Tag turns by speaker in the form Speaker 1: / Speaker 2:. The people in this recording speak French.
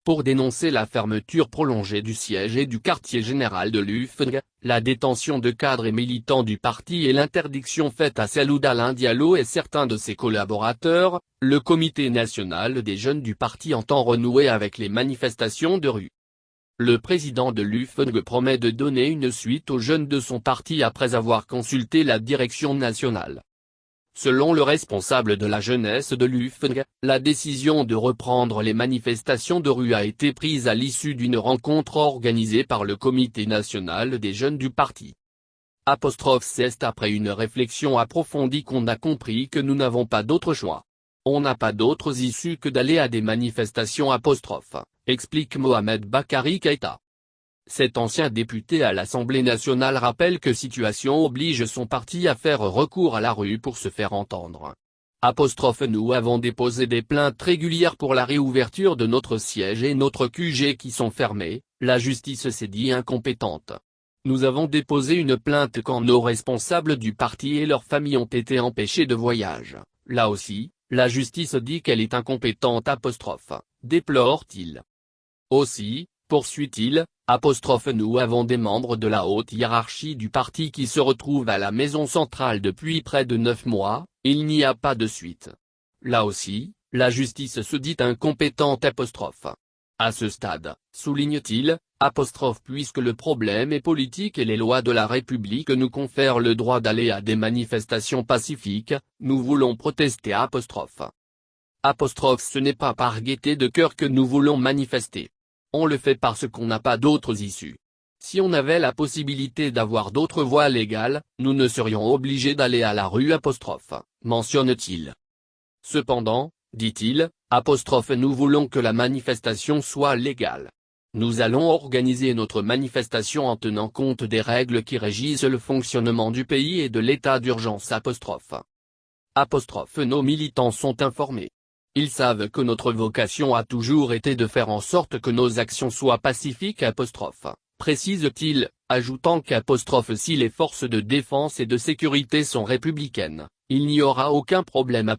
Speaker 1: pour dénoncer la fermeture prolongée du siège et du quartier général de l'UFNG, la détention de cadres et militants du parti et l'interdiction faite à Salou Alain Diallo et certains de ses collaborateurs, le comité national des jeunes du parti entend renouer avec les manifestations de rue. Le président de l'UFNG promet de donner une suite aux jeunes de son parti après avoir consulté la direction nationale. Selon le responsable de la jeunesse de l'UFNG, la décision de reprendre les manifestations de rue a été prise à l'issue d'une rencontre organisée par le comité national des jeunes du parti. C'est après une réflexion approfondie qu'on a compris que nous n'avons pas d'autre choix. On n'a pas d'autres issues que d'aller à des manifestations explique Mohamed Bakari Keïta. Cet ancien député à l'Assemblée nationale rappelle que situation oblige son parti à faire recours à la rue pour se faire entendre. Nous avons déposé des plaintes régulières pour la réouverture de notre siège et notre QG qui sont fermés, la justice s'est dit incompétente. Nous avons déposé une plainte quand nos responsables du parti et leurs familles ont été empêchés de voyage, là aussi, la justice dit qu'elle est incompétente déplore-t-il. Aussi, poursuit-il, nous avons des membres de la haute hiérarchie du parti qui se retrouvent à la maison centrale depuis près de 9 mois, il n'y a pas de suite. Là aussi, la justice se dit incompétente À ce stade, souligne-t-il, puisque le problème est politique et les lois de la République nous confèrent le droit d'aller à des manifestations pacifiques, nous voulons protester Ce n'est pas par gaieté de cœur que nous voulons manifester. On le fait parce qu'on n'a pas d'autres issues. Si on avait la possibilité d'avoir d'autres voies légales, nous ne serions obligés d'aller à la rue mentionne-t-il. Cependant, dit-il, nous voulons que la manifestation soit légale. Nous allons organiser notre manifestation en tenant compte des règles qui régissent le fonctionnement du pays et de l'état d'urgence Nos militants sont informés. Ils savent que notre vocation a toujours été de faire en sorte que nos actions soient pacifiques précise-t-il, ajoutant si les forces de défense et de sécurité sont républicaines, il n'y aura aucun problème